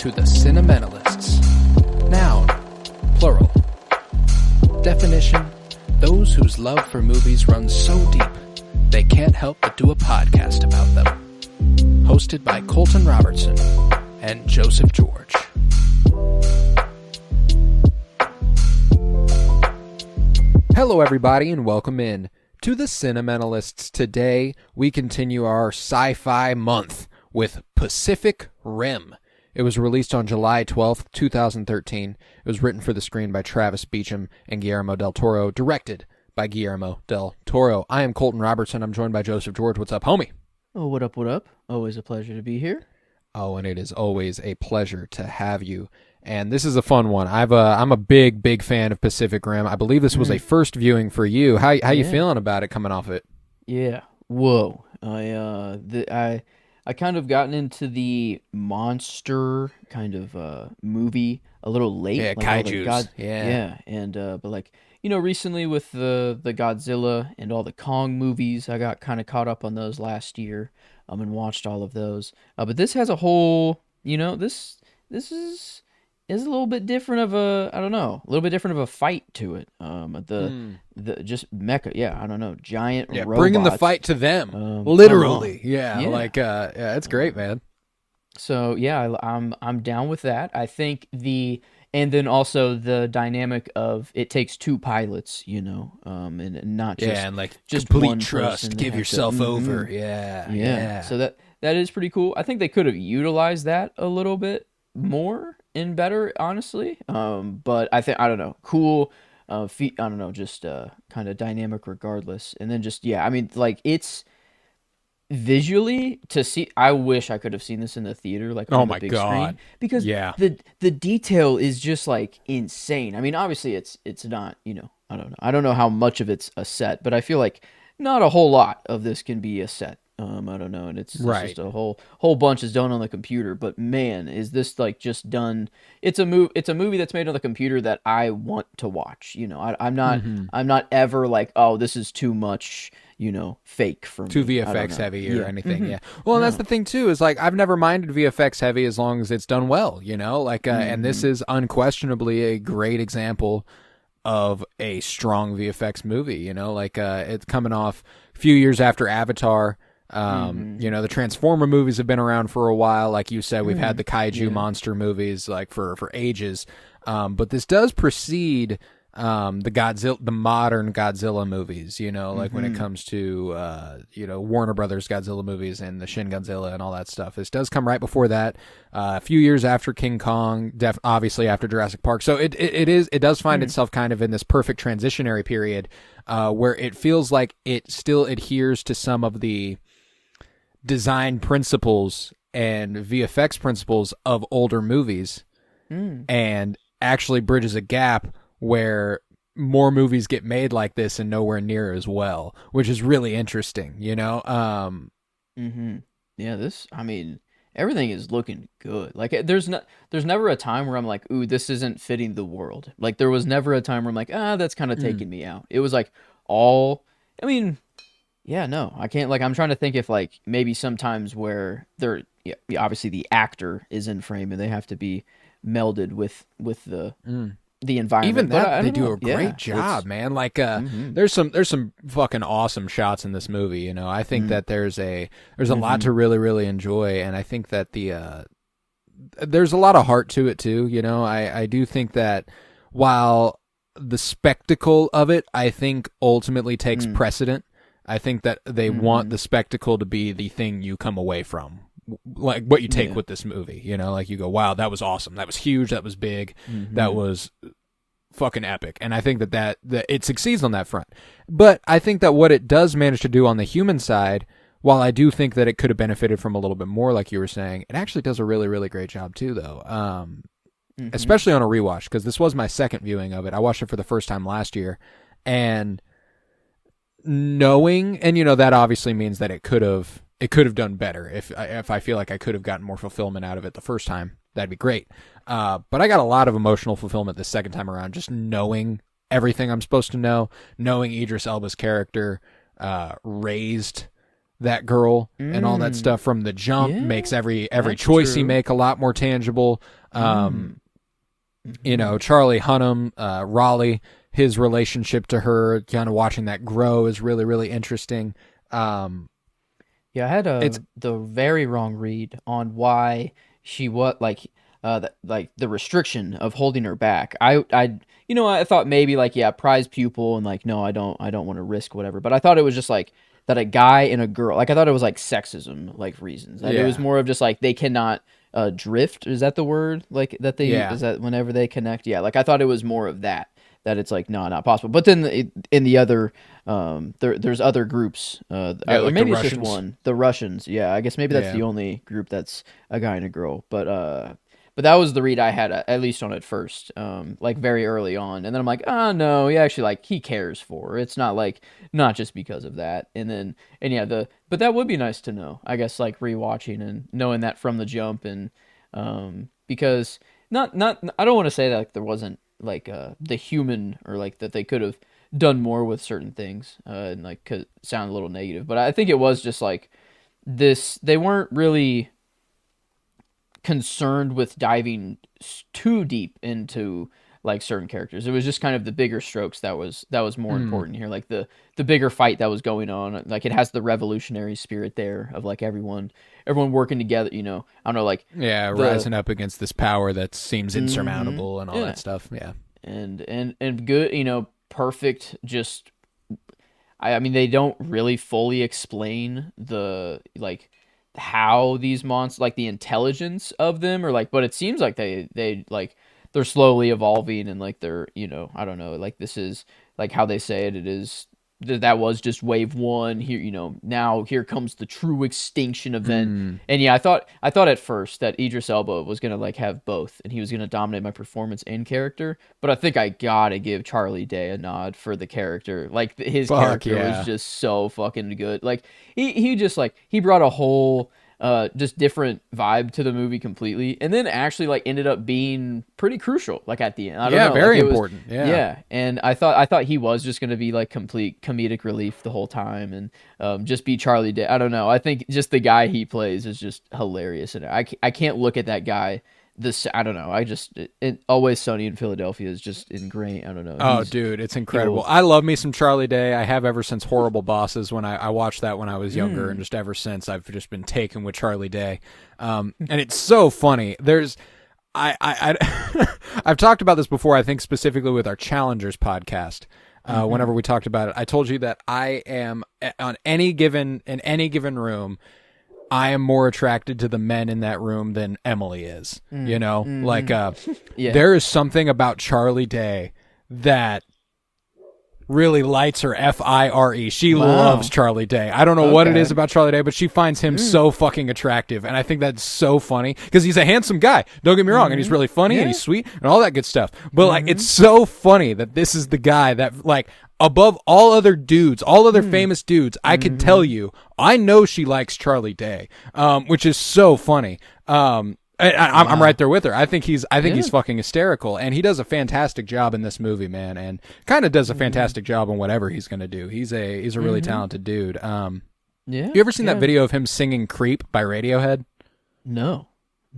to the Cinementalists. Noun, plural. Definition, those whose love for movies runs so deep, they can't help but do a podcast about them. Hosted by Colton Robertson and Joseph George. Hello everybody and welcome in to the Cinementalists. Today we continue our sci-fi month with Pacific Rim. It was released on July 12th, 2013. It was written for the screen by Travis Beacham and Guillermo Del Toro, directed by Guillermo Del Toro. I am Colton Robertson. I'm joined by Joseph George. What's up, homie? Oh, what up, what up? Always a pleasure to be here. Oh, and it is always a pleasure to have you. And this is a fun one. I'm a big fan of Pacific Rim. I believe this was a first viewing for you. How you feeling about it coming off it? Yeah. Whoa. I kind of gotten into the monster kind of movie a little late. Yeah, like Kaijus. Yeah. And but like, you know, recently with the Godzilla and all the Kong movies, I got kind of caught up on those last year. And watched all of those. But this has a whole, you know, this is a little bit different of a, I don't know, a little bit different of a fight to it. The just mecha, yeah, I don't know, giant robots. Bringing the fight to them, literally. Yeah, it's great, man. So yeah, I'm down with that. I think and then also the dynamic of it takes two pilots, you know, and not just and like just complete one trust, give yourself over. Yeah. So that is pretty cool. I think they could have utilized that a little bit more and better, honestly. But I don't know, cool. I don't know, just kind of dynamic regardless. And then just I mean, like it's visually to see. I wish I could have seen this in the theater, like on the big screen, because the detail is just like insane. I mean, obviously it's not, you know, I don't know how much of it's a set, but I feel like not a whole lot of this can be a set. I don't know, and it's just a whole bunch is done on the computer. But man, is this like just done? It's a movie that's made on the computer that I want to watch. You know, I'm not ever like, oh, this is too much, you know, fake for me. Too VFX heavy or anything. Yeah. Well, and that's the thing too. Is like I've never minded VFX heavy as long as it's done well. You know, like and this is unquestionably a great example of a strong VFX movie. You know, like it's coming off a few years after Avatar. You know, the Transformer movies have been around for a while. Like you said, we've had the kaiju monster movies like for ages. But this does precede the modern Godzilla movies, you know, like when it comes to you know, Warner Brothers Godzilla movies and the Shin Godzilla and all that stuff. This does come right before that, a few years after King Kong, obviously after Jurassic Park. So it does find itself kind of in this perfect transitionary period where it feels like it still adheres to some of the design principles and VFX principles of older movies and actually bridges a gap where more movies get made like this and nowhere near as well, which is really interesting, you know? Yeah, I mean, everything is looking good. Like there's never a time where I'm like, ooh, this isn't fitting the world. Like there was never a time where I'm like, that's kind of taking me out. It was like I mean, yeah, no, I can't, like, I'm trying to think if, like, maybe sometimes where obviously the actor is in frame and they have to be melded with the environment. Even that, they do a great job, man. Like, there's some fucking awesome shots in this movie, you know. I think that there's a lot to really, really enjoy, and I think that there's a lot of heart to it, too, you know. I do think that while the spectacle of it, I think, ultimately takes precedent, I think that they want the spectacle to be the thing you come away from, like what you take with this movie, you know, like you go, wow, that was awesome. That was huge. That was big. That was fucking epic. And I think that it succeeds on that front. But I think that what it does manage to do on the human side, while I do think that it could have benefited from a little bit more, like you were saying, it actually does a really, really great job too, though. Especially on a rewatch, because this was my second viewing of it. I watched it for the first time last year, and knowing, and you know, that obviously means that it could have done better. If I feel like I could have gotten more fulfillment out of it the first time, that'd be great. But I got a lot of emotional fulfillment the second time around, just knowing everything I'm supposed to know, knowing Idris Elba's character raised that girl and all that stuff from the jump, makes every choice he make a lot more tangible. You know, Charlie Hunnam, Raleigh, his relationship to her, kind of watching that grow is really, really interesting. Yeah, I had the very wrong read on why she like the restriction of holding her back. I thought maybe like, yeah, prize pupil, and like, no, I don't want to risk whatever. But I thought it was just like that a guy and a girl, like I thought it was like sexism, like reasons. Like, it was more of just like they cannot drift. Is that the word? Like that they is that whenever they connect? Yeah, like I thought it was more of that it's like, no, not possible. But then in the other there's other groups, or like maybe it's just one, the Russians. Yeah, I guess maybe that's the only group that's a guy and a girl. But that was the read I had, at least on it first, like very early on. And then I'm like, oh no, he actually, like, he cares for her. It's not like, not just because of that. But that would be nice to know, I guess, like rewatching and knowing that from the jump. And because I don't want to say that like there wasn't like the human, or like that they could have done more with certain things, and like could sound a little negative. But I think it was just like this, they weren't really concerned with diving too deep into like certain characters. It was just kind of the bigger strokes that was more important here, like the bigger fight that was going on. Like it has the revolutionary spirit there of like everyone working together, I don't know, like rising up against this power that seems insurmountable and all that stuff. And good, perfect. Just I mean, they don't really fully explain the like how these monsters, like the intelligence of them, or like, but it seems like they like they're slowly evolving, and like they're, I don't know, like this is like how they say it is, that was just wave one here, now here comes the true extinction event. And I thought at first that Idris Elba was gonna like have both, and he was gonna dominate my performance and character, but I think I gotta give Charlie Day a nod for the character. Like his character was just so fucking good. Like he just like, he brought a whole just different vibe to the movie completely, and then actually like ended up being pretty crucial, like at the end. I don't know, very like, important. And I thought he was just going to be like complete comedic relief the whole time, and just be Charlie Day. I don't know, I think just the guy he plays is just hilarious, and I can't look at that guy I don't know, Always Sunny in Philadelphia is just ingrained. I don't know. Oh, dude, it's incredible. I love me some Charlie Day. I have ever since Horrible Bosses, when I watched that when I was younger, and just ever since I've just been taken with Charlie Day. And it's so funny. I've talked about this before, I think specifically with our Challengers podcast. Whenever we talked about it, I told you that I am in any given room, I am more attracted to the men in that room than Emily is. There is something about Charlie Day that really lights her fire. She loves Charlie Day. I don't know what it is about Charlie Day, but she finds him so fucking attractive, and I think that's so funny because he's a handsome guy. Don't get me wrong, and he's really funny and he's sweet and all that good stuff. But like, it's so funny that this is the guy that, like, above all other dudes, all other famous dudes, I could tell you, I know she likes Charlie Day, which is so funny. I'm right there with her. I think he's fucking hysterical, and he does a fantastic job in this movie, man, and kind of does a fantastic job on whatever he's going to do. He's a really talented dude. You ever seen that video of him singing "Creep" by Radiohead? No,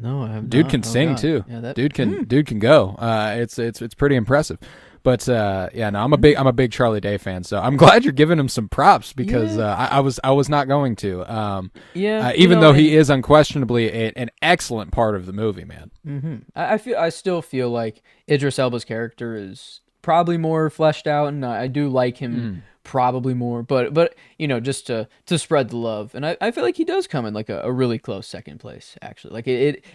I haven't. Dude can sing too. Yeah, dude can go. It's pretty impressive. But I'm a big Charlie Day fan, so I'm glad you're giving him some props, because I was not going to. Even though he is unquestionably an excellent part of the movie, man. I still feel like Idris Elba's character is probably more fleshed out, and I do like him probably more. But just to spread the love, and I feel like he does come in like a really close second place, actually. Like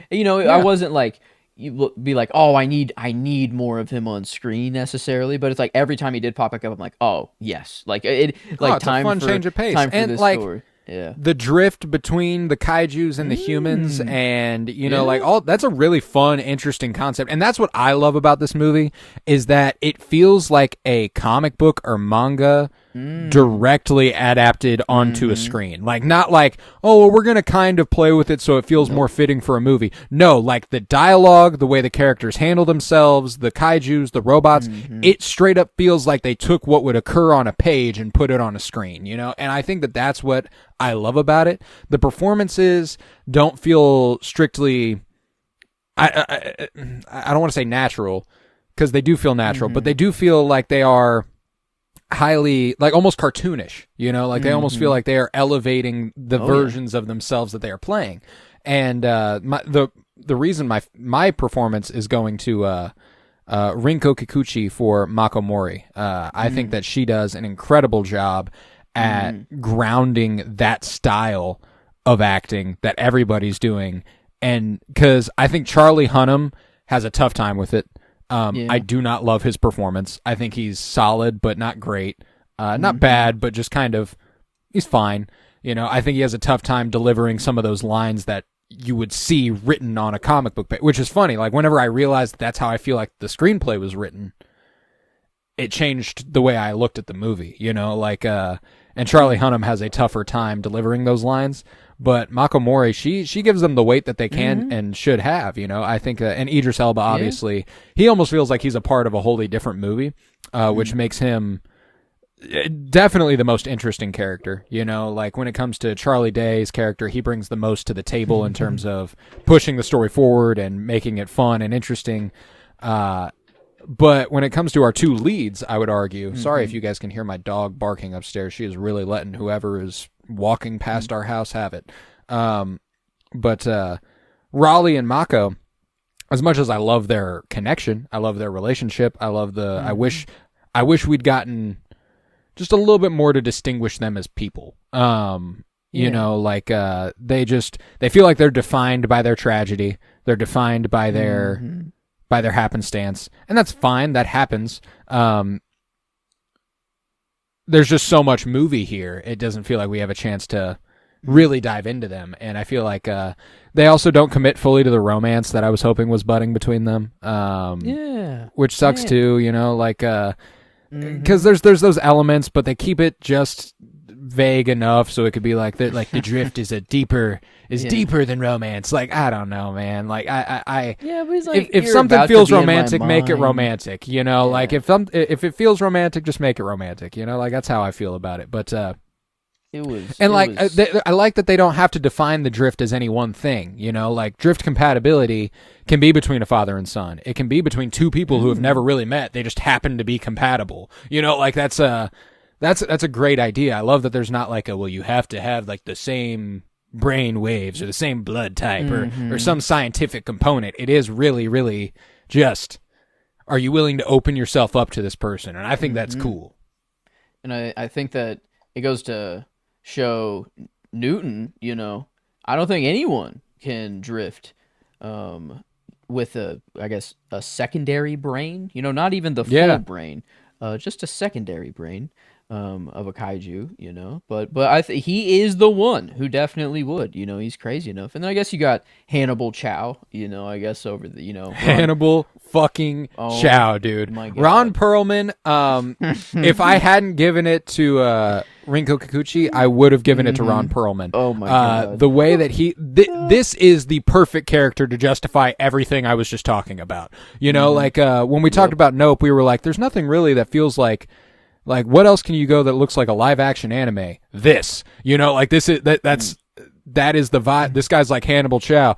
I wasn't like, you be like, oh, I need more of him on screen necessarily, but it's like every time he did pop back up, I'm like, oh yes, like it, like it's a fun change of pace, and this like story. The drift between the kaijus and the humans, and like all that's a really fun, interesting concept, and that's what I love about this movie, is that it feels like a comic book or manga directly adapted onto a screen. Like, not like, oh, well, we're going to kind of play with it so it feels more fitting for a movie. No, like the dialogue, the way the characters handle themselves, the kaijus, the robots, it straight up feels like they took what would occur on a page and put it on a screen, you know? And I think that that's what I love about it. The performances don't feel strictly, I don't want to say natural, because they do feel natural, but they do feel like they are highly, like, almost cartoonish, you know, like they almost feel like they are elevating the versions of themselves that they are playing. And the reason my performance is going to Rinko Kikuchi for Mako Mori. I think that she does an incredible job at grounding that style of acting that everybody's doing. And because I think Charlie Hunnam has a tough time with it. I do not love his performance. I think he's solid, but not great. Not bad, but just kind of, he's fine. You know, I think he has a tough time delivering some of those lines that you would see written on a comic book page, which is funny. Like, whenever I realized that's how I feel like the screenplay was written, it changed the way I looked at the movie, you know, like, and Charlie Hunnam has a tougher time delivering those lines. But Mako Mori, she gives them the weight that they can and should have, you know. I think, and Idris Elba, obviously, he almost feels like he's a part of a wholly different movie, which makes him definitely the most interesting character, you know. Like, when it comes to Charlie Day's character, he brings the most to the table in terms of pushing the story forward and making it fun and interesting. But when it comes to our two leads, I would argue, sorry if you guys can hear my dog barking upstairs. She is really letting whoever is walking past our house have it. But Raleigh and Mako, as much as I love their connection, I love their relationship, I love the, I wish we'd gotten just a little bit more to distinguish them as people. You know, like, they feel like they're defined by their tragedy. They're defined by their happenstance, and that's fine. That happens. There's just so much movie here. It doesn't feel like we have a chance to really dive into them. And I feel like they also don't commit fully to the romance that I was hoping was budding between them. Which sucks too, you know, like, because there's those elements, but they keep it just vague enough so it could be like the drift is deeper than romance. Like, I don't know, man. Like, but he's like, if something feels romantic, make it romantic, you know. Like, if it feels romantic, just make it romantic, you know. Like, that's how I feel about it. But I like that they don't have to define the drift as any one thing, you know. Like, drift compatibility can be between a father and son. It can be between two people who have never really met. They just happen to be compatible, you know. Like, that's a great idea. I love that there's not like well, you have to have like the same brain waves or the same blood type or some scientific component. It is really, really just, are you willing to open yourself up to this person? And I think that's cool. And I think that it goes to show Newton, you know, I don't think anyone can drift with a secondary brain, you know, not even the full brain, just a secondary brain. Of a kaiju, you know, but he is the one who definitely would, you know, he's crazy enough. And then I guess you got Hannibal Chow, you know, I guess over the, you know, Hannibal fucking Chow, dude. Ron Perlman. If I hadn't given it to Rinko Kikuchi, I would have given it to Ron Perlman. Oh my god, the way that this is the perfect character to justify everything I was just talking about. You know, like when we talked about Nope, we were like, there's nothing really that feels like, what else can you go that looks like a live action anime? This, you know, like this is that is the vibe. This guy's like Hannibal Chow,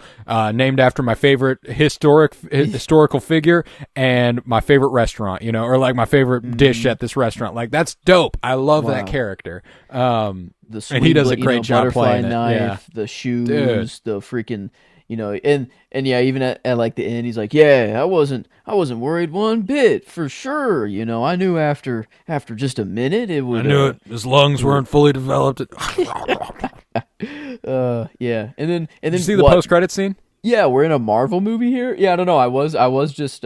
named after my favorite historical figure and my favorite restaurant, you know, or like my favorite dish at this restaurant. Like, that's dope. I love that character. And he does a great job playing knife, the shoes, the freaking, you know, and yeah, even at like the end, he's like, yeah, I wasn't worried one bit, for sure. You know, I knew after just a minute it would. I knew it. His lungs weren't fully developed. Yeah, and then Did you see the post-credit scene? Yeah, we're in a Marvel movie here. Yeah, I don't know. I was just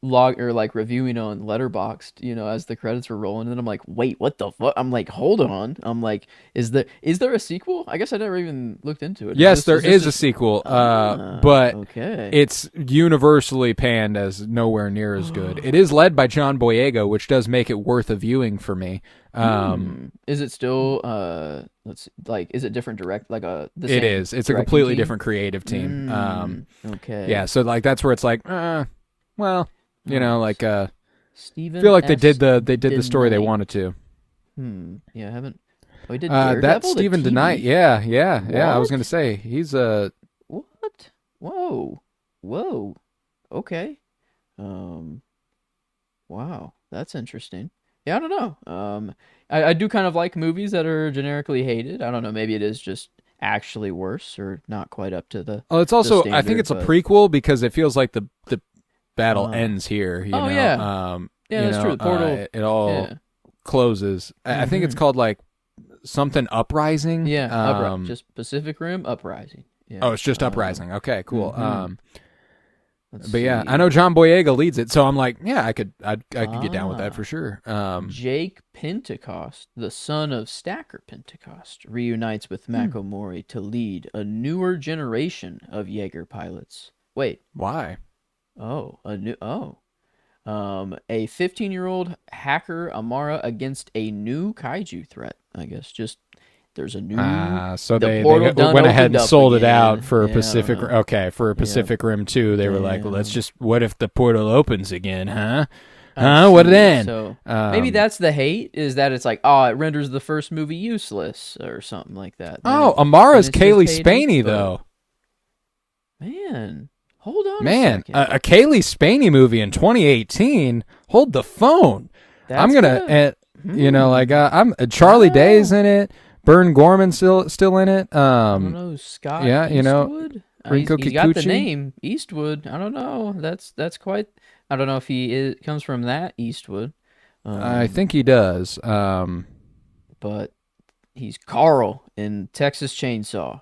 reviewing on Letterboxd, as the credits were rolling, and I'm like, wait, what the fuck? I'm like, hold on. I'm like, is there a sequel? I guess I never even looked into it. Yes, there is a sequel, but okay. it's universally panned as nowhere near as good. It is led by John Boyega, which does make it worth a viewing for me. Is it still is it different direct the it same is. It's a completely team? different creative team. Okay. Yeah, so like that's where it's like, well, Steven feel like they S. did the story they DeKnight. wanted to. Yeah, I haven't. Oh, he did Daredevil, That's Stephen the TV? DeKnight. Yeah. I was What? gonna say he's What? Whoa. Okay. Wow, that's interesting. Yeah, I don't know. I do kind of like movies that are generically hated. I don't know. Maybe it is just actually worse or not quite up to the. Oh, it's also the I think standard, it's a but- prequel because it feels like the battle ends here. You Oh, know? yeah. Yeah, that's true. The portal. It all Yeah. closes. I think it's called like something Uprising. Yeah, just Pacific Rim Uprising. Yeah. Oh, it's just Uprising. Okay, cool. Let's But yeah, see. I know John Boyega leads it, so I'm like, yeah, I could get down with that for sure. Jake Pentecost, the son of Stacker Pentecost, reunites with McElmurray to lead a newer generation of Jaeger pilots. Wait, Why? a 15-year-old hacker Amara against a new kaiju threat. I guess just there's a new. So the they portal done went ahead and opened up sold it again. out for Yeah, I don't Pacific. know. Okay, for Pacific Rim 2, they were like, well, let's Damn. just. What if the portal opens again? Huh? I What see. then? So maybe that's the hate, is that it's like, it renders the first movie useless or something like that. Amara's then it's Kaylee just Spaney hated, but- though. Man, hold on Man, a second. a Kaylee Spaney movie in 2018. Hold the phone. That's I'm gonna, I'm Charlie Day's in it. Bern Gorman's still in it. I don't know, Scott Eastwood? Rinko he's got the Kikuchi? name Eastwood. I don't know. That's quite. I don't know if he comes from that Eastwood. I think he does. But he's Carl in Texas Chainsaw.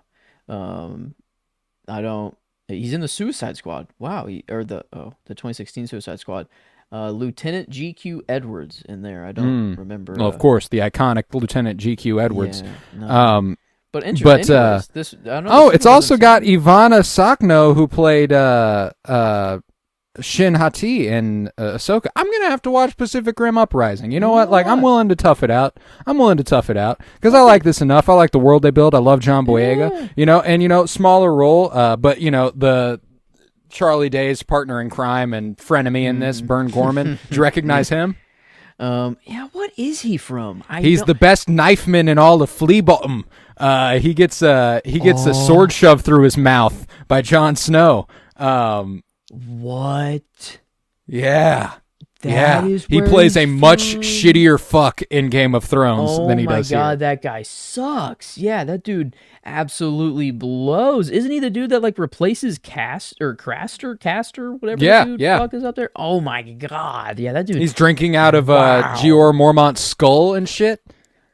He's in the Suicide Squad. Wow, the 2016 Suicide Squad. Lieutenant GQ Edwards in there. I don't remember. Well, of course, the iconic Lieutenant GQ Edwards. Yeah, no. But interesting. but anyways, this I don't know. it's also got Ivana Sakno, who played Shin Hati in Ahsoka. I'm gonna have to watch Pacific Rim Uprising. You know what? Like, I'm willing to tough it out. Because I like this enough. I like the world they build. I love John Boyega. Yeah. Smaller role, but the Charlie Day's partner in crime and frenemy in this, Bern Gorman. Do you recognize him? Yeah. What is he from? He's the best knifeman in all of Flea Bottom. He gets a sword shoved through his mouth by Jon Snow. What? Yeah. That is he where plays he's a much from? shittier fuck in Game of Thrones than he does Oh my god, here. that guy sucks. Yeah, that dude absolutely blows. Isn't he the dude that replaces Caster, whatever Yeah, the dude yeah. fuck is out there? Oh my god. Yeah, that dude. He's drinking out of Wow. Gior Mormont's skull and shit.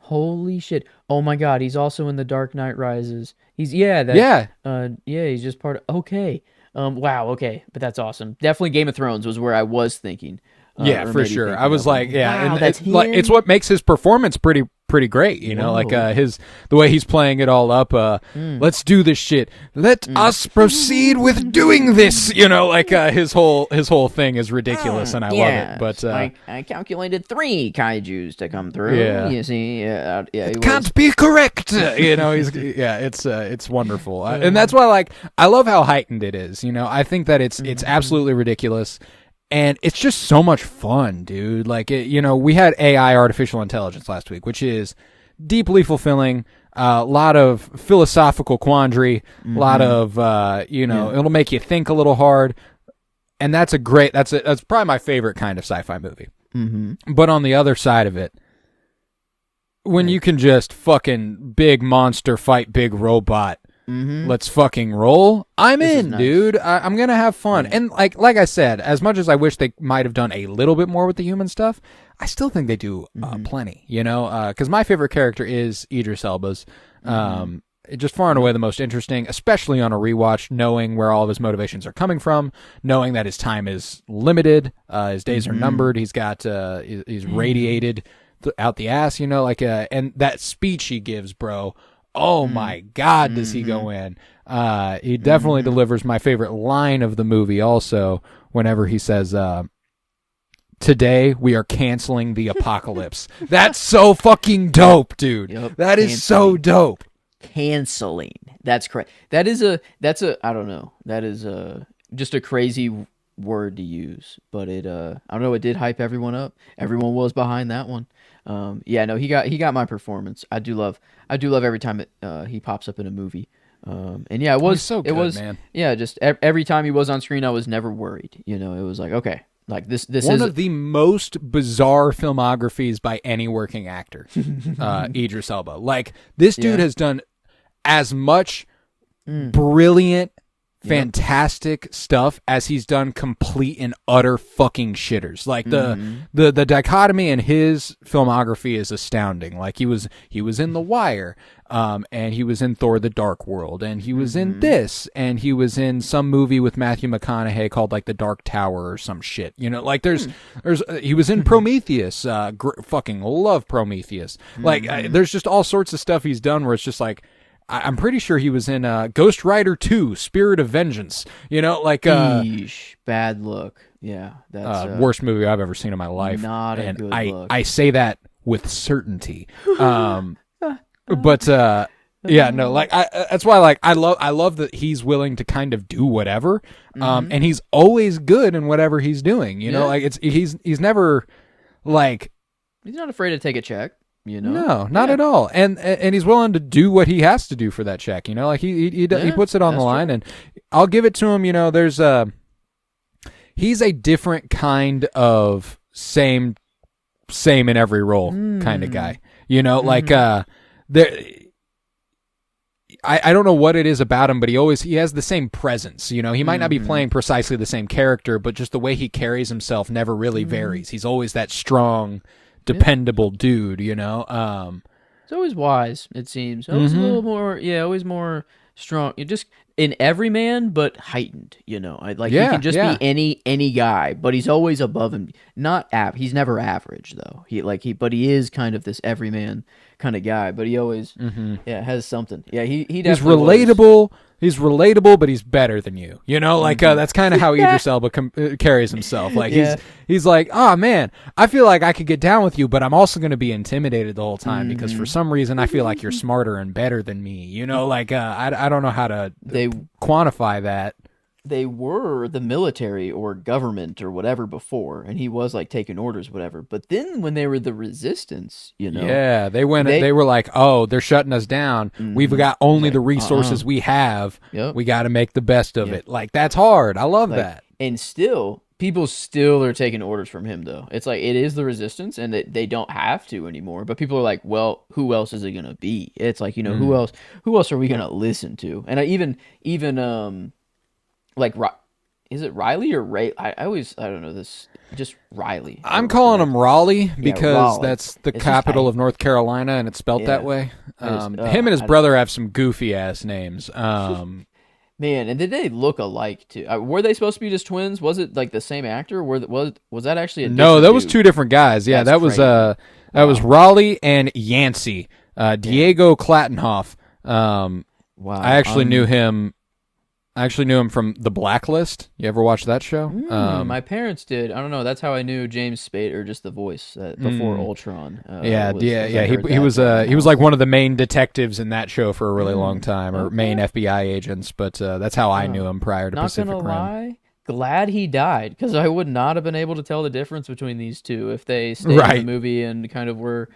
Holy shit. Oh my god, he's also in The Dark Knight Rises. He's he's just part of okay. Wow, okay. But that's awesome. Definitely Game of Thrones was where I was thinking. Yeah, or for maybe sure. thinking I was of like, him. yeah, Wow, and that's it's him? what makes his performance pretty great. Like the way he's playing it all up. Let's do this shit. Let us proceed with doing this. His whole thing is ridiculous, and I love it. But I calculated 3 kaijus to come through. Yeah. You see, it can't be correct. It's wonderful, and that's why I love how heightened it is. I think that it's absolutely ridiculous. And it's just so much fun, dude. We had AI, artificial intelligence, last week, which is deeply fulfilling. A lot of philosophical quandary. A lot of, it'll make you think a little hard. And that's probably my favorite kind of sci-fi movie. Mm-hmm. But on the other side of it, when you can just fucking big monster fight big robot, let's fucking roll. I'm in, nice. dude. I'm gonna have fun. And like I said, as much as I wish they might have done a little bit more with the human stuff, I still think they do plenty. Because my favorite character is Idris Elba's. just far and away the most interesting, especially on a rewatch, knowing where all of his motivations are coming from, knowing that his time is limited, his days are numbered, he's got he's radiated out the ass, and that speech he gives, bro. Oh my God, does he go in? He definitely delivers my favorite line of the movie. Also, whenever he says, "Today we are canceling the apocalypse." That's so fucking dope, dude. Yep, that is so dope. Canceling. That's correct. That's a I don't know. That is just a crazy word to use, but it I don't know, it did hype everyone up. Everyone was behind that one. Yeah, no, he got my performance. I do love every time he pops up in a movie. And yeah, it was so good, man. Yeah, just every time he was on screen I was never worried. It was like, okay, like this one is of the most bizarre filmographies by any working actor. Idris Elba. Like, this dude has done as much brilliant, fantastic stuff as he's done complete and utter fucking shitters. Like, the dichotomy in his filmography is astounding. Like, he was in The Wire, and he was in Thor: The Dark World, and he was in this, and he was in some movie with Matthew McConaughey called like The Dark Tower or some shit. Like, there's he was in Prometheus. Fucking love Prometheus. Like, there's just all sorts of stuff he's done where it's just like, I'm pretty sure he was in Ghost Rider 2, Spirit of Vengeance. Like, Eesh, bad look. Yeah, that's worst movie I've ever seen in my life. Not a good look. I say that with certainty. But yeah, no, like, that's why, like, I love that he's willing to kind of do whatever, and he's always good in whatever he's doing. Like, he's never like, he's not afraid to take a check. No, not at all, and he's willing to do what he has to do for that check. Like, he puts it on the line, and I'll give it to him. There's he's a different kind of same in every role kind of guy. Like, there. I don't know what it is about him, but he has the same presence. He might not be playing precisely the same character, but just the way he carries himself never really varies. He's always that strong, dependable dude. It's always wise, it seems. Always a little more, always more strong. You just in every man, but heightened. He can just be any guy, but he's always above him. He's never average though. But he is kind of this everyman kind of guy. But he always, has something. Yeah, he definitely he's relatable. He's relatable, but he's better than you. That's kind of how Idris Elba carries himself. Like, he's like, oh man, I feel like I could get down with you, but I'm also going to be intimidated the whole time because for some reason I feel like you're smarter and better than me. I don't know how to quantify that. They were the military or government or whatever before, and he was like taking orders, whatever. But then when they were the resistance, yeah, they were like, oh, they're shutting us down. We've got only the resources we have. Yep. We got to make the best of it. Like, that's hard. I love that. And still, people still are taking orders from him, though. It's like, it is the resistance, and they don't have to anymore. But people are like, well, who else is it gonna be? It's like, who else are we gonna listen to? And even like, is it Riley or Ray? I don't know this. Just Riley. I'm calling him Raleigh because Raleigh. That's the capital of North Carolina, and it's spelled that way. Him and his brother have some goofy ass names. Man, and did they look alike too? Were they supposed to be just twins? Was it like the same actor? Was that actually a no? That was two different guys. Yeah, that was Raleigh and Yancey. Diego Klattenhoff. Wow, I actually knew him. I actually knew him from The Blacklist. You ever watch that show? My parents did. I don't know. That's how I knew James Spader, or just the voice before Ultron. He was like one of the main detectives in that show for a really long time, or main FBI agents. But that's how I knew him prior to Pacific Rim. Not gonna lie, glad he died, because I would not have been able to tell the difference between these two if they stayed in the movie and kind of were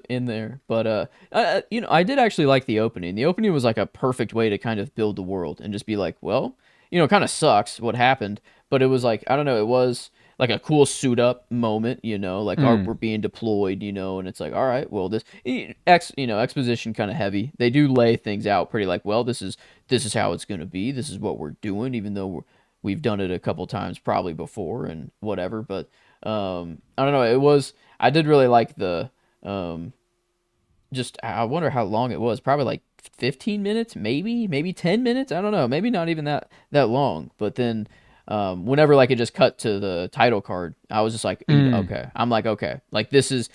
in there. But I did actually like the opening. The opening was like a perfect way to kind of build the world and just be like, well, it kind of sucks what happened, but it was like, I don't know, it was like a cool suit up moment, like we're being deployed, and it's like, all right, well, this exposition kind of heavy. They do lay things out pretty like, well, this is how it's going to be. This is what we're doing, even though we've done it a couple times probably before and whatever. But I don't know. I did really like the, just, I wonder how long it was. Probably like 15 minutes, maybe 10 minutes. I don't know. Maybe not even that long. But then whenever like it just cut to the title card, I was just like, okay. I'm like, okay, like this is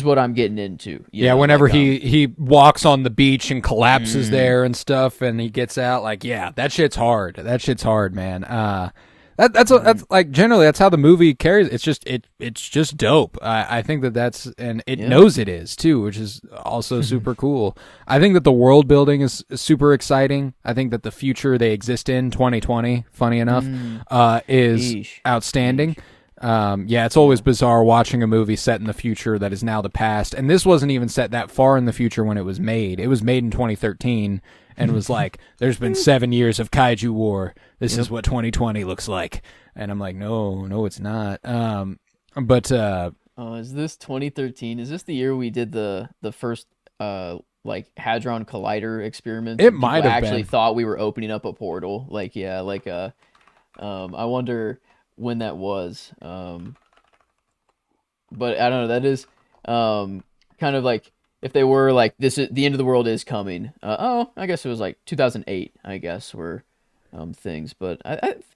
what I'm getting into. You know? Whenever like, he walks on the beach and collapses there and stuff, and he gets out, like, yeah, that shit's hard. That shit's hard, man. That's like generally that's how the movie carries. It's just dope. I think that's and it knows it is too, which is also super cool. I think that the world building is super exciting. I think that the future they exist in 2020, funny enough, is outstanding. It's always bizarre watching a movie set in the future that is now the past, and this wasn't even set that far in the future when it was made. It was made in 2013. And was like, there's been 7 years of kaiju war. This is what 2020 looks like. And I'm like, no, it's not. Is this 2013? Is this the year we did the first like hadron collider experiment? It might have actually thought we were opening up a portal. I wonder when that was. But I don't know. That is kind of like. If they were like, this is the end of the world is coming. I guess it was like 2008. I guess were things, but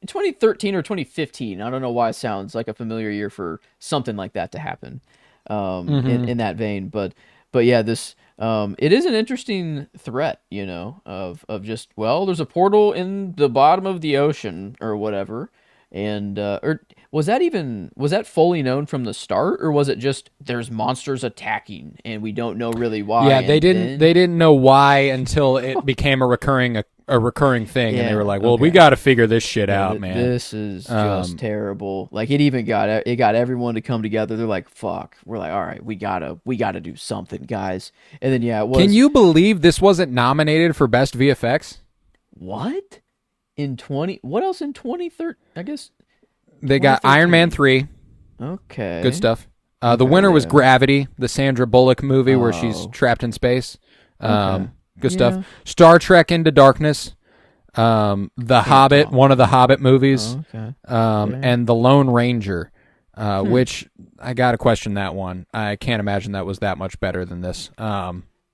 2013 or 2015. I don't know why it sounds like a familiar year for something like that to happen. In that vein, but yeah, this it is an interesting threat, you know, of just there's a portal in the bottom of the ocean or whatever. And or was that fully known from the start, or was it just there's monsters attacking and we don't know really why? Yeah, they didn't know why until it became a recurring thing, and they were like, "Well, we got to figure this shit out, man. This is just terrible." Like it even got everyone to come together. They're like, "Fuck." We're like, "All right, we gotta do something, guys." And then it was. Can you believe this wasn't nominated for best VFX? What? What else in 2013? I guess they got Iron Man 3. Okay. Good stuff. The winner was Gravity, the Sandra Bullock movie where she's trapped in space. Good stuff. Star Trek Into Darkness. The Hobbit, one of the Hobbit movies. And The Lone Ranger, which I got to question that one. I can't imagine that was that much better than this.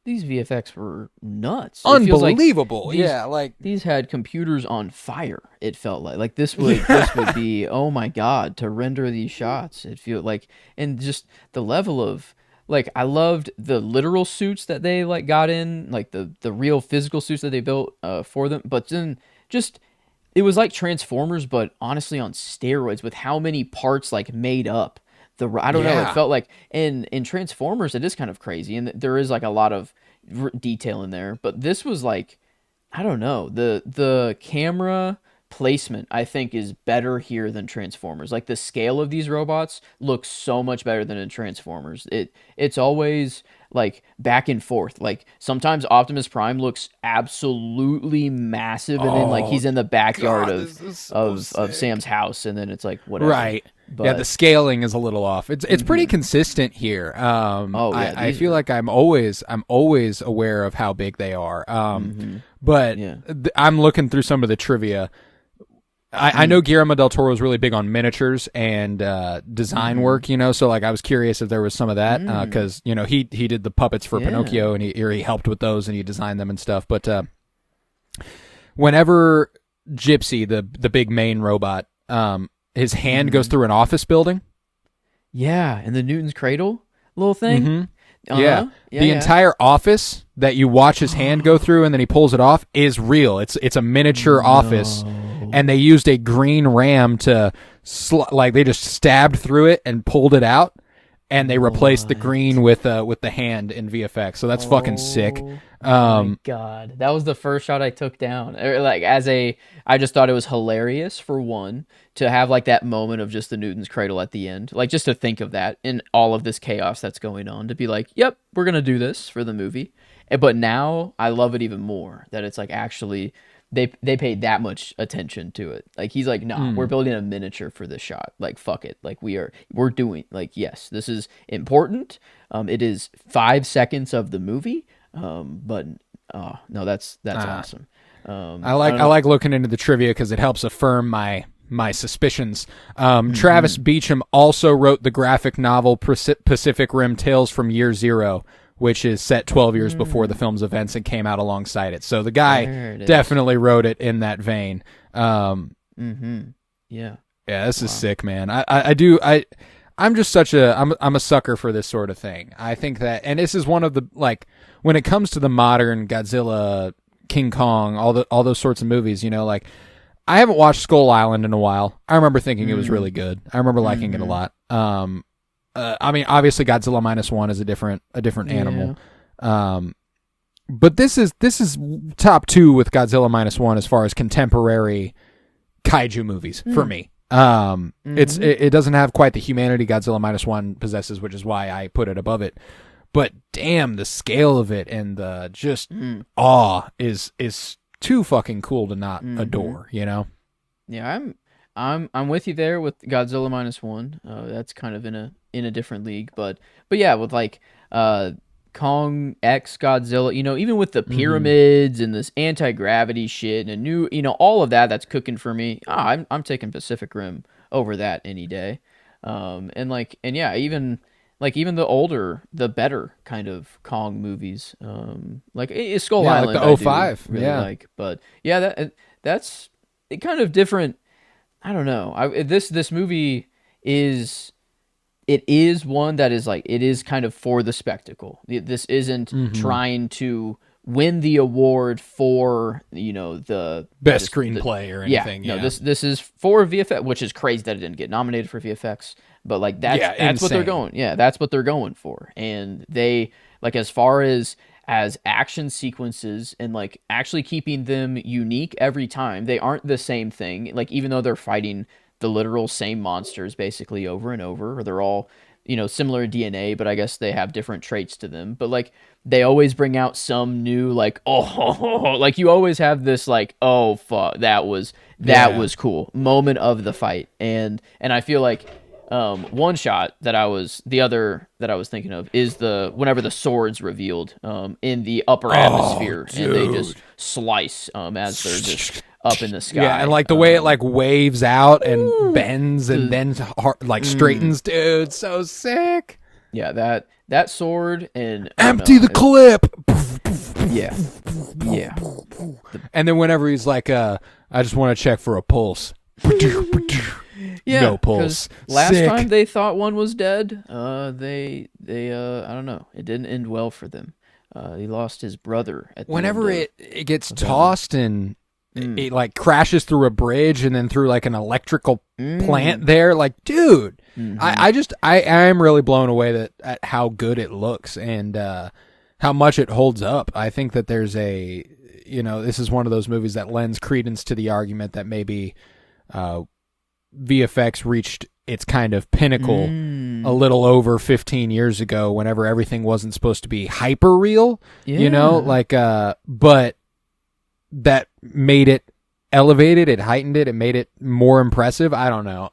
These VFX were nuts. Unbelievable. These had computers on fire. It felt like this would be, oh my God, to render these shots. It feel like, and just the level of like, I loved the literal suits that they like got in, like the real physical suits that they built for them. But then just, it was like Transformers, but honestly on steroids with how many parts like made up. I don't know. It felt like in Transformers, it is kind of crazy, and there is like a lot of detail in there. But this was like, I don't know. The camera placement, I think, is better here than Transformers. Like the scale of these robots looks so much better than in Transformers. It's always like back and forth. Like sometimes Optimus Prime looks absolutely massive, and then like he's in the backyard of Sam's house, and then it's like whatever. Right. But, the scaling is a little off. It's pretty consistent here. I feel like I'm always aware of how big they are. But I'm looking through some of the trivia. I know Guillermo Del Toro is really big on miniatures and design work, you know, so like I was curious if there was some of that because you know he did the puppets for Pinocchio and he helped with those and he designed them and stuff. But whenever Gypsy, the big main robot, his hand goes through an office building. Yeah, and the Newton's cradle little thing. The entire office that you watch his hand go through and then he pulls it off is real. It's a miniature office. And they used a green ram to, they just stabbed through it and pulled it out, and they replaced the green with the hand in VFX. So that's fucking sick. Oh my God, that was the first shot I took down. I just thought it was hilarious for one to have like that moment of just the Newton's cradle at the end, like just to think of that in all of this chaos that's going on, to be like, yep, we're gonna do this for the movie. But now I love it even more that it's like actually. They paid that much attention to it. Like he's like, nah, we're building a miniature for this shot. Like fuck it. Like we're doing like yes, this is important. It is 5 seconds of the movie. But no, that's awesome. I like looking into the trivia because it helps affirm my suspicions. Travis Beacham also wrote the graphic novel Pacific Rim Tales from Year Zero, which is set 12 years before the film's events and came out alongside it. So the guy definitely wrote it in that vein. Yeah. Yeah, this is sick, man. I'm just I'm a sucker for this sort of thing. I think that, and this is one of the, like, when it comes to the modern Godzilla, King Kong, all those sorts of movies, you know, like, I haven't watched Skull Island in a while. I remember thinking it was really good. I remember liking it a lot. I mean, obviously Godzilla -1 is a different animal. But this is top 2 with Godzilla -1 as far as contemporary kaiju movies for me. It doesn't have quite the humanity Godzilla -1 possesses, which is why I put it above it. But damn, the scale of it and the just awe is too fucking cool to not adore, you know? Yeah, I'm with you there with Godzilla -1. That's kind of in a different league, but yeah, with like Kong X Godzilla, you know, even with the pyramids and this anti-gravity shit and a new, you know, all of that's cooking for me. I'm taking Pacific Rim over that any day. And yeah, even the older, the better kind of Kong movies, like Skull Island, like the 05, really like, but yeah, that's it kind of different. I don't know. This movie is one that is like, it is kind of for the spectacle. This isn't trying to win the award for, you know, the best screenplay or anything. No, this is for VFX, which is crazy that it didn't get nominated for VFX. But like that's what they're going. Yeah, that's what they're going for. And they, like, as far as action sequences and like actually keeping them unique every time, they aren't the same thing. Like, even though they're fighting the literal same monsters basically over and over, or they're all, you know, similar DNA, but I guess they have different traits to them. But like, they always bring out some new, like, like, you always have this like, oh fuck, that was cool moment of the fight. And I feel like one shot that I was thinking of is whenever the sword's revealed in the upper atmosphere, and they just slice as they're just up in the sky. Yeah, and like the way it like waves out and bends and then like straightens, dude, so sick. Yeah, that sword and empty the clip. Yeah. And then whenever he's like, I just want to check for a pulse. Yeah, no pulse. Last Sick. time they thought one was dead, they I don't know. It didn't end well for them. He lost his brother at the whenever end it gets tossed and it like crashes through a bridge and then through like an electrical plant there, like, dude, I am really blown away at how good it looks and how much it holds up. I think that there's this is one of those movies that lends credence to the argument that maybe VFX reached its kind of pinnacle a little over 15 years ago, whenever everything wasn't supposed to be hyper real, you know, like, but that made it elevated, it heightened it, it made it more impressive. I don't know.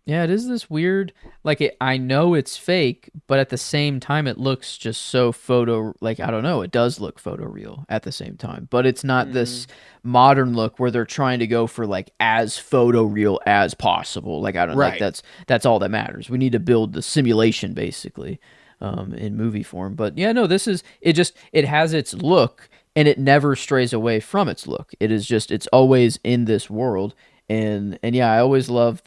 Yeah, it is this weird, like, I know it's fake, but at the same time, it looks just so like, I don't know, it does look photoreal at the same time, but it's not this modern look where they're trying to go for, like, as photoreal as possible. Like, I don't know, like, that's all that matters. We need to build the simulation, basically, in movie form. But, yeah, no, it has its look, and it never strays away from its look. It's always in this world, and yeah, I always love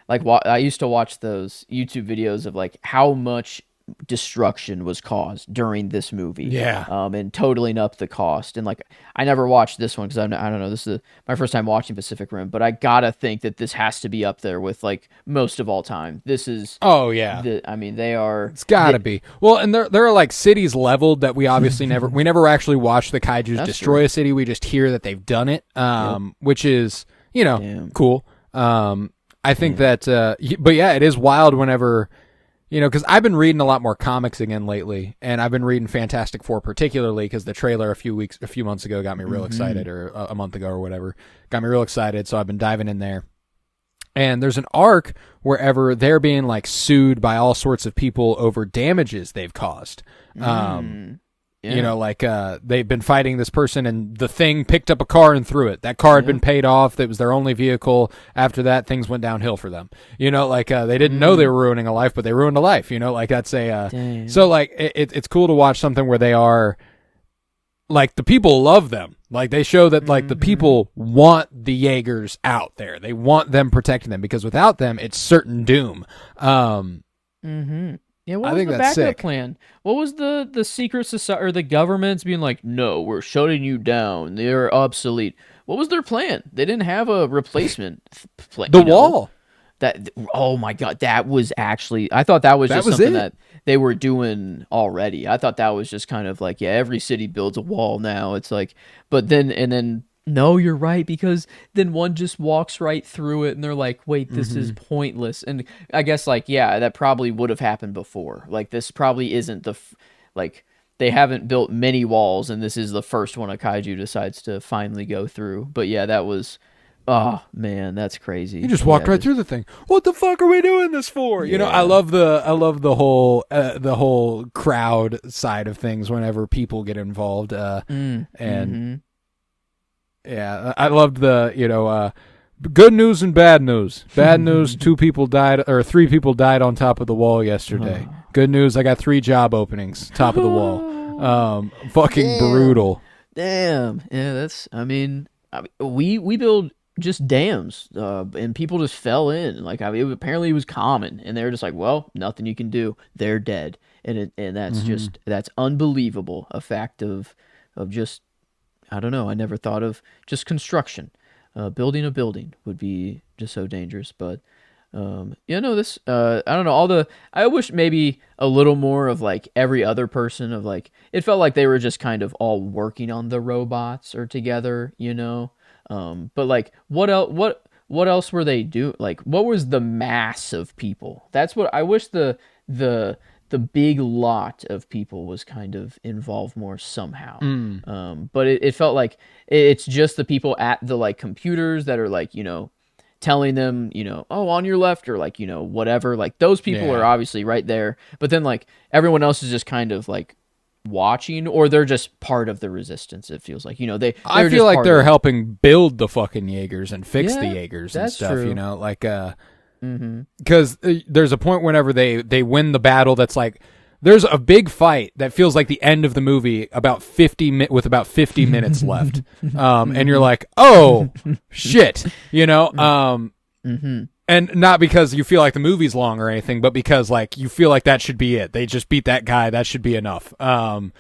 I used to watch those YouTube videos of like how much destruction was caused during this movie, and totaling up the cost. And like, I never watched this one because I don't know, this is my first time watching Pacific Rim, but I gotta think that this has to be up there with like most of all time. This is they are. It's gotta be. Well, and there are like cities leveled that we obviously never actually watched the Kaijus destroy a city. We just hear that they've done it, which is cool. I think that, but yeah, it is wild whenever, because I've been reading a lot more comics again lately, and I've been reading Fantastic Four particularly because the trailer a few months ago got me real excited, or a month ago or whatever, got me real excited, so I've been diving in there. And there's an arc wherever they're being like sued by all sorts of people over damages they've caused. Yeah. You know, like they've been fighting this person and the thing picked up a car and threw it. That car had been paid off. That was their only vehicle. After that, things went downhill for them. You know, like they didn't know they were ruining a life, but they ruined a life. You know, like that's a so like it's cool to watch something where they are like the people love them. Like they show that like the people want the Jaegers out there. They want them protecting them because without them, it's certain doom. Yeah, what I was think the that's backup sick. plan? What was the secret society or the government's being like, no, we're shutting you down. They're obsolete. What was their plan? They didn't have a replacement plan. The wall. That oh my god, that was actually I thought that was just something that they were doing already. I thought that was just kind of like, yeah, every city builds a wall now. It's like, but then no, you're right, because then one just walks right through it and they're like, wait, this is pointless. And I guess like, yeah, that probably would have happened before. Like this probably isn't like they haven't built many walls and this is the first one a kaiju decides to finally go through. But yeah, that was oh man, that's crazy. You just walked right through the thing. What the fuck are we doing this for? You know, I love the whole crowd side of things whenever people get involved. Yeah, I loved the good news and bad news. Bad news, 2 people died or 3 people died on top of the wall yesterday. Good news, I got 3 job openings top of the wall. Fucking brutal. Damn. Yeah, that's. I mean, we build just dams, and people just fell in. Like apparently it was common, and they were just like, well, nothing you can do. They're dead, and that's just that's unbelievable. A fact of just. I don't know. I never thought of just construction. Building a building would be just so dangerous. But, this, I don't know. I wish maybe a little more of like every other person of like, it felt like they were just kind of all working on the robots or together, you know? But like, what else were they doing? Like, what was the mass of people? That's what I wish the big lot of people was kind of involved more somehow. But it felt like it's just the people at the like computers that are like, telling them, oh, on your left or like, whatever. Like those people are obviously right there. But then like everyone else is just kind of like watching, or they're just part of the resistance. It feels like, I feel like they're helping build the fucking Jaegers and fix the Jaegers and stuff, true. like, because there's a point whenever they win the battle that's like there's a big fight that feels like the end of the movie with about 50 minutes left, and you're like, oh shit, and not because you feel like the movie's long or anything, but because like you feel like that should be it. They just beat that guy, that should be enough. But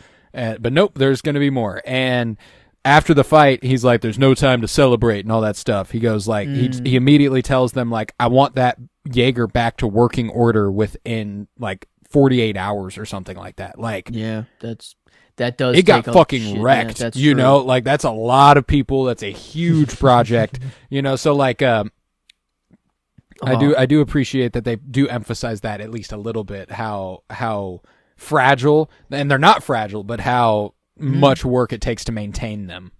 nope, there's gonna be more. And after the fight, he's like, there's no time to celebrate and all that stuff. He goes like, he immediately tells them like, I want that Jaeger back to working order within like 48 hours or something like that. Like, yeah, that does. It got fucking wrecked. That's you true. know, like that's a lot of people. That's a huge project. So like, I do appreciate that they do emphasize that at least a little bit, how fragile, and they're not fragile, but how much work it takes to maintain them.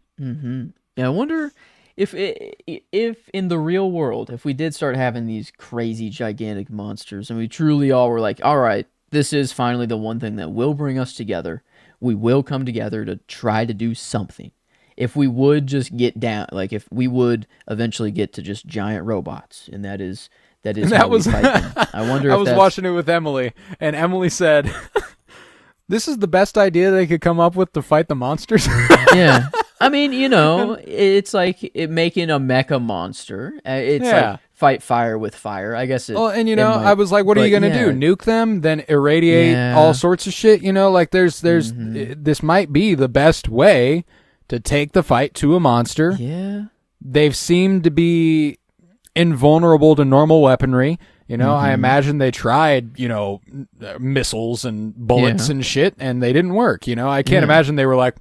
Yeah, I wonder if in the real world, if we did start having these crazy gigantic monsters and we truly all were like, all right, this is finally the one thing that will bring us together. We will come together to try to do something. If we would just get down, like if we would eventually get to just giant robots, and that is how we fight them. I wonder. I was watching it with Emily, and Emily said, "This is the best idea they could come up with to fight the monsters." Yeah, I mean, it's like making a mecha monster. It's like fight fire with fire. I guess. I was like, "What are you gonna do? Nuke them? Then irradiate all sorts of shit?" Like there's this might be the best way to take the fight to a monster. Yeah, they've seemed to be invulnerable to normal weaponry. I imagine they tried, missiles and bullets and shit, and they didn't work. I can't imagine they were like,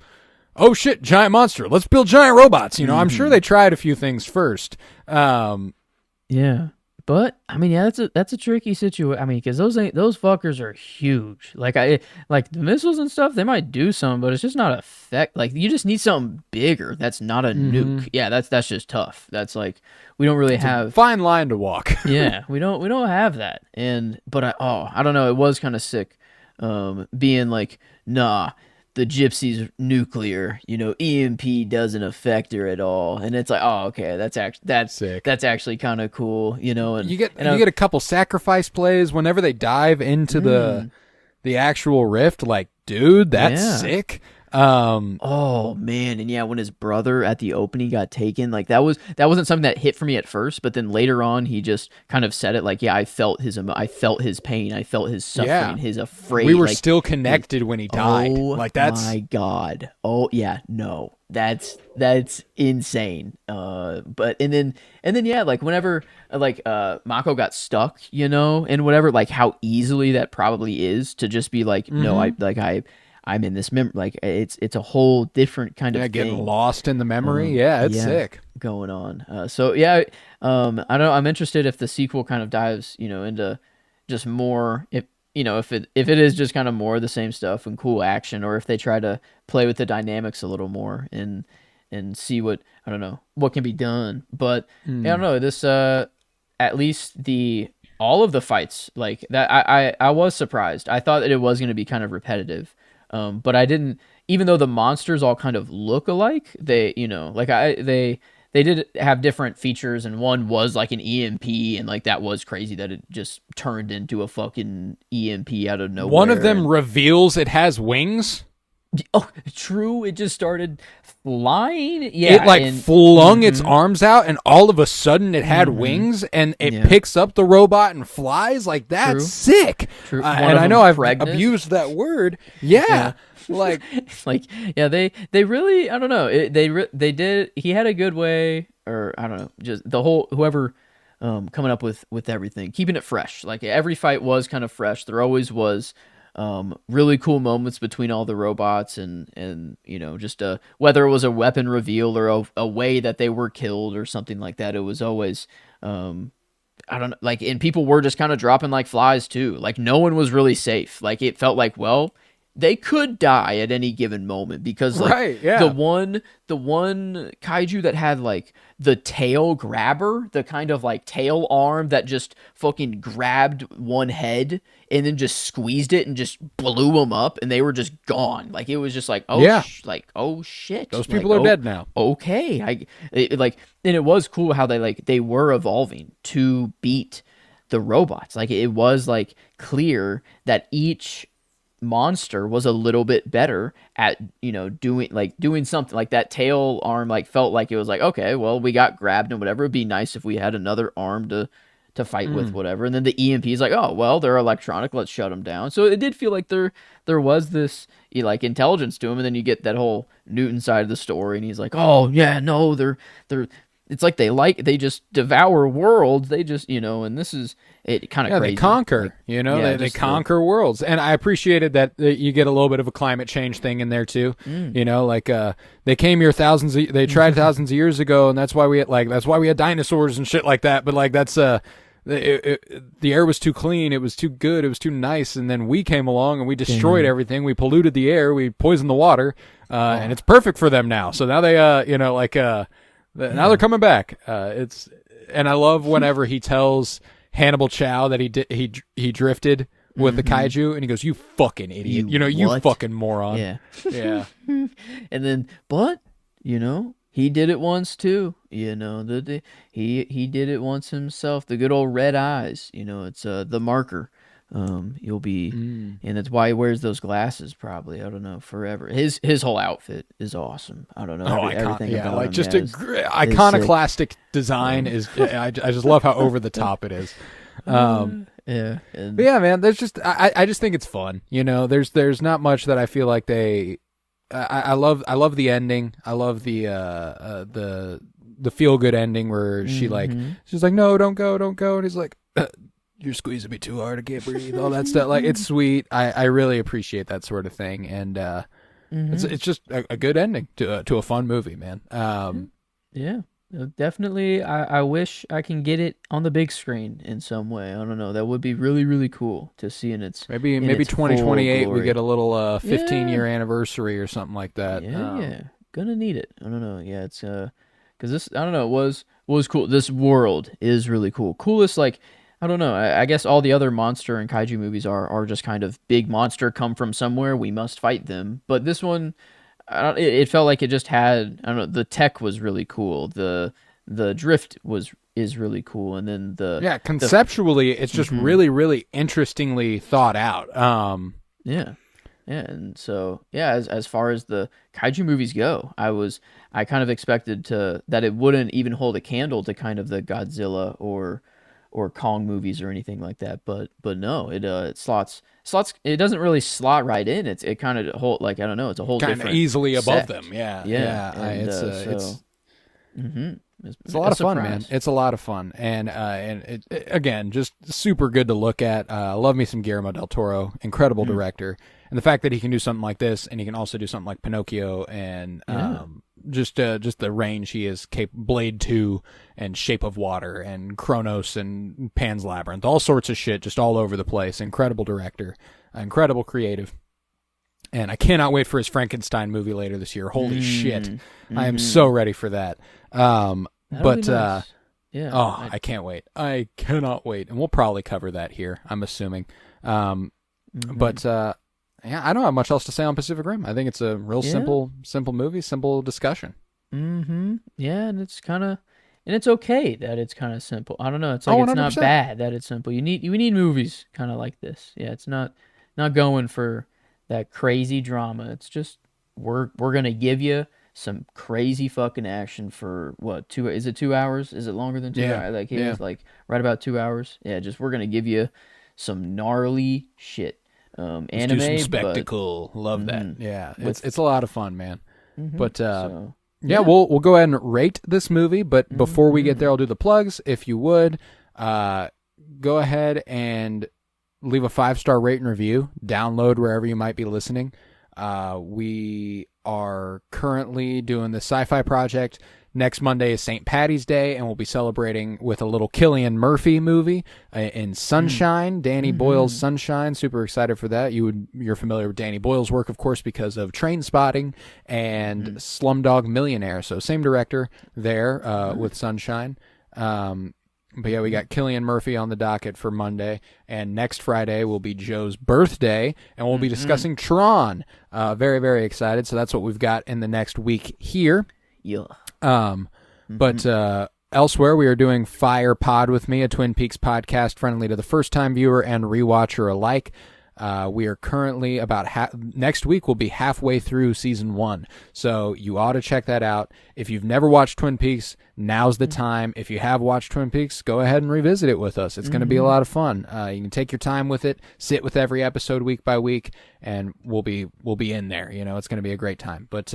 oh shit, giant monster, let's build giant robots. I'm sure they tried a few things first. Yeah. But I mean, yeah, that's a tricky situation. I mean, because those fuckers are huge. Like the missiles and stuff, they might do something, but it's just not effect. Like you just need something bigger. That's not a nuke. Yeah, that's just tough. That's like we don't really have a fine line to walk. Yeah, we don't have that. But I don't know. It was kind of sick, being like, nah, the gypsy's nuclear, EMP doesn't affect her at all, and it's like, oh, okay, Sick. that's actually kind of cool, and You get and you get a couple sacrifice plays whenever they dive into the actual rift. Like, dude, that's yeah. sick. Oh man, and yeah, when his brother at the opening got taken, like that wasn't something that hit for me at first, but then later on, he just kind of said it like, yeah, I felt his pain, I felt his suffering, Yeah, his afraid. we were like, still connected when he died. oh Like, that's my god, oh yeah, no, that's insane. But and then yeah, like whenever Mako got stuck, and whatever, like how easily that probably is to just be like, no, I'm in this like it's a whole different kind of getting thing. lost in the memory. Yeah, it's Yeah, sick. going on. So yeah, I don't know. I'm interested if the sequel kind of dives, into just more, if it is just kind of more of the same stuff and cool action, or if they try to play with the dynamics a little more and see what, I don't know, what can be done. But I don't know, this at least the all of the fights like that, I was surprised. I thought that it was going to be kind of repetitive. But I didn't, even though the monsters all kind of look alike, they, they did have different features, and one was like an EMP, and like that was crazy that it just turned into a fucking EMP out of nowhere. One of them reveals it has wings. Oh, true. It just started flying. Yeah, It like flung its arms out, and all of a sudden it had wings, and it picks up the robot and flies. Like, that's sick. True. And I know I've abused that word. Yeah. Like, like, yeah, they really, I don't know. They did. He had a good way, or I don't know, just the whole whoever coming up with everything, keeping it fresh. Like every fight was kind of fresh. There always was really cool moments between all the robots, and just whether it was a weapon reveal or a way that they were killed or something like that. It was always I don't know, like, and people were just kind of dropping like flies too. Like no one was really safe. Like it felt like, well, they could die at any given moment, because like the one kaiju that had like the tail grabber, the kind of like tail arm that just fucking grabbed one head and then just squeezed it and just blew them up, and they were just gone. Like it was just like, oh shit, those people are dead now. Okay, and it was cool how they were evolving to beat the robots. Like it was like clear that each monster was a little bit better at doing something. Like that tail arm like felt like it was like, okay, well, we got grabbed and whatever, it'd be nice if we had another arm to fight with, whatever. And then the EMP is like, oh well, they're electronic, let's shut them down. So it did feel like there was this like intelligence to him. And then you get that whole Newton side of the story, and he's like, oh yeah, no, they're it's like they just devour worlds. They just, and this is it kind of crazy. They conquer, they conquer worlds. And I appreciated that you get a little bit of a climate change thing in there too. They came here they tried thousands of years ago, and that's why we had dinosaurs and shit like that. But like that's the air was too clean, it was too good, it was too nice, and then we came along and we destroyed everything. We polluted the air, we poisoned the water, and it's perfect for them now. So now they now they're coming back. And I love whenever he tells Hannibal Chow that he drifted with the kaiju, and he goes, "You fucking idiot! You fucking moron!" Yeah, yeah. And then, but he did it once too. He did it once himself. The good old red eyes. It's the marker. You'll be, and that's why he wears those glasses. Probably, I don't know, forever. His whole outfit is awesome. I don't know, everything about like him, just iconoclastic design is. I just love how over the top it is. Man. There's just I just think it's fun. There's not much that I feel like they. I love the ending. I love the feel good ending where she's like, no, don't go, and he's like, you're squeezing me too hard, I can't breathe, all that stuff. Like, it's sweet. I really appreciate that sort of thing, and it's just a good ending to a fun movie, man. Yeah, definitely. I wish I can get it on the big screen in some way. I don't know. That would be really, really cool to see in its maybe 2028 we get a little 15-year anniversary or something like that. Yeah, gonna need it. I don't know. Yeah, it's because this, I don't know, was cool. This world is really cool. Coolest, like, I don't know. I guess all the other monster and kaiju movies are just kind of big monster come from somewhere. We must fight them. But this one, it felt like it just had, I don't know. The tech was really cool. The drift is really cool, and then Yeah, the conceptually, it's just really, really interestingly thought out. yeah. Yeah, and so yeah, as far as the kaiju movies go, I kind of expected that it wouldn't even hold a candle to kind of the Godzilla or Kong movies or anything like that. But no, it slots. It doesn't really slot right in. It kind of whole, like, I don't know. It's a whole kind of different easily above sect. them. Yeah, Yeah, yeah. and It's mm-hmm. It's a lot of fun, man. It's a lot of fun, and it again, just super good to look at. Love me some Guillermo Del Toro, incredible director, and the fact that he can do something like this, and he can also do something like Pinocchio, and just the range he is capable. Blade 2 and Shape of Water and Kronos and Pan's Labyrinth, all sorts of shit, just all over the place. Incredible director, incredible creative. And I cannot wait for his Frankenstein movie later this year. Holy shit. I am so ready for that. That'll be nice. Yeah. I can't wait. I cannot wait. And we'll probably cover that here, I'm assuming. But yeah, I don't have much else to say on Pacific Rim. I think it's a real simple movie, simple discussion. Yeah, and it's okay that it's kind of simple. I don't know. It's like it's not bad that it's simple. We need movies kind of like this. Yeah, it's not going for that crazy drama. It's just we're gonna give you some crazy fucking action for what, 2? Is it 2 hours? Is it longer than 2 hours? Like it's like right about 2 hours. Yeah, just we're gonna give you some gnarly shit. Anime, do some spectacle. Love that. Yeah, it's a lot of fun, man. But we'll go ahead and rate this movie. But before we get there, I'll do the plugs. If you would, go ahead and leave a 5-star rate and review. Download wherever you might be listening. We are currently doing the Sci-Fi Project. Next Monday is St. Patty's Day, and we'll be celebrating with a little Cillian Murphy movie in Sunshine. Danny Boyle's Sunshine. Super excited for that. You're familiar with Danny Boyle's work, of course, because of Train Spotting and Slumdog Millionaire. So same director there with Sunshine. But yeah, we got Cillian Murphy on the docket for Monday, and next Friday will be Joe's birthday, and we'll be discussing Tron. Very, very excited. So that's what we've got in the next week here. Yeah. But elsewhere, we are doing Fire Pod with me, a Twin Peaks podcast friendly to the first-time viewer and rewatcher alike. We are currently next week we'll be halfway through season 1. So you ought to check that out. If you've never watched Twin Peaks, now's the time. If you have watched Twin Peaks, go ahead and revisit it with us. It's going to be a lot of fun. You can take your time with it, sit with every episode week by week, and we'll be in there. It's going to be a great time. But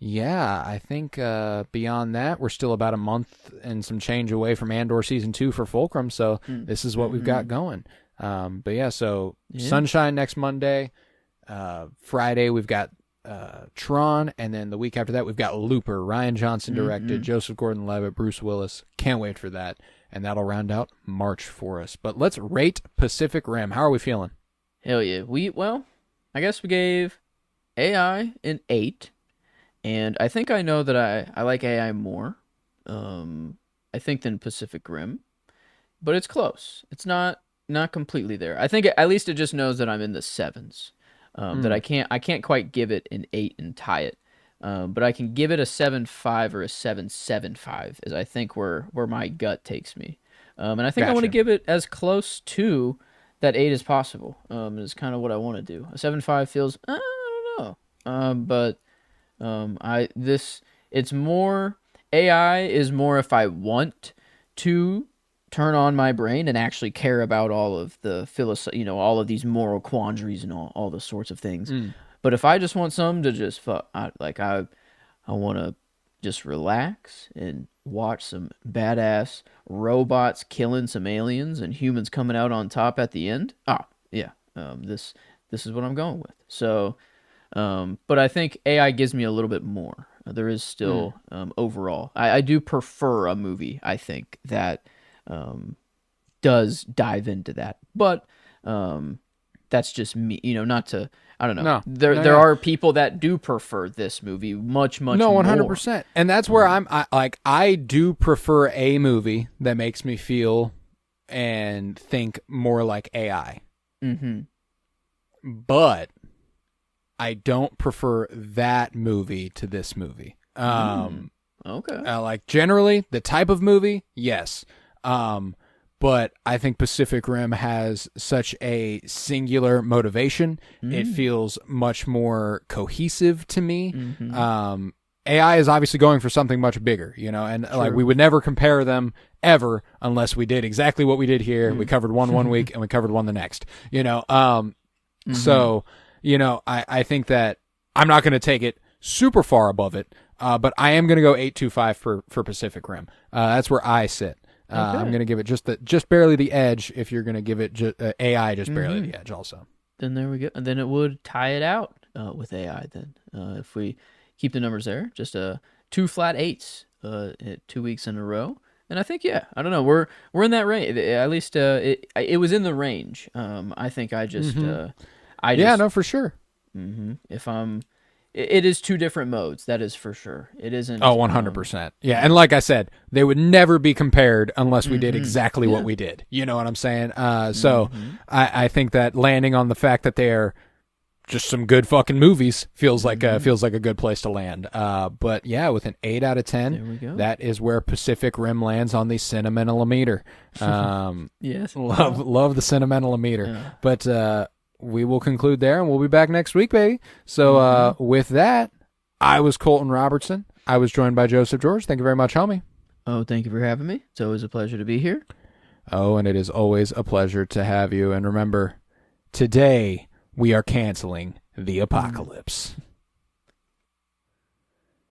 yeah, I think beyond that, we're still about a month and some change away from Andor season 2 for Fulcrum. So this is what we've got going. But yeah, so Sunshine next Monday. Friday we've got Tron, and then the week after that we've got Looper. Ryan Johnson directed, Joseph Gordon-Levitt, Bruce Willis. Can't wait for that, and that'll round out March for us. But let's rate Pacific Rim. How are we feeling? Hell yeah. I guess we gave AI an 8, and I think I know that I like AI more, I think, than Pacific Rim, but it's close. It's not completely there. I think at least it just knows that I'm in the 7s. That I can't quite give it an 8 and tie it. But I can give it a 7.5 or a 7.75 is I think where my gut takes me. And I think I want to give it as close to that 8 as possible. Is kind of what I want to do. A 7.5 feels, I don't know. But it's more, AI is more if I want to turn on my brain and actually care about all of the all of these moral quandaries and all the sorts of things. But if I just want something to just I want to just relax and watch some badass robots killing some aliens and humans coming out on top at the end. This is what I'm going with. So, but I think AI gives me a little bit more. There is still overall, I do prefer a movie, I think, that does dive into that, but that's just me, not to, I don't know. There are people that do prefer this movie much more. 100%. And that's where I do prefer a movie that makes me feel and think more like AI. Mm-hmm. But I don't prefer that movie to this movie. Okay. Like generally the type of movie, yes. But I think Pacific Rim has such a singular motivation. It feels much more cohesive to me. AI is obviously going for something much bigger, and like we would never compare them ever unless we did exactly what we did here. We covered one week and we covered one the next, So, I think that I'm not going to take it super far above it, but I am going to go 8.25 for Pacific Rim. That's where I sit. I'm going to give it just barely the edge. If you're going to give it AI, just barely the edge also. Then there we go. And then it would tie it out with AI then. If we keep the numbers there, just 2 flat 8s 2 weeks in a row. And I think, I don't know, we're in that range. At least it was in the range. I think I just no, for sure. If it is 2 different modes. That is for sure. It isn't. Oh, 100%. Yeah, and like I said, they would never be compared unless we did exactly what we did. You know what I'm saying? So I think that landing on the fact that they are just some good fucking movies feels like a good place to land. But yeah, with an 8 out of 10, there we go. That is where Pacific Rim lands on the Cinementilometer. Yes, love the Cinementilometer. Yeah. But we will conclude there, and we'll be back next week, baby. So with that, I was Colton Robertson. I was joined by Joseph George. Thank you very much, homie. Oh, thank you for having me. It's always a pleasure to be here. Oh, and it is always a pleasure to have you. And remember, today we are canceling the apocalypse.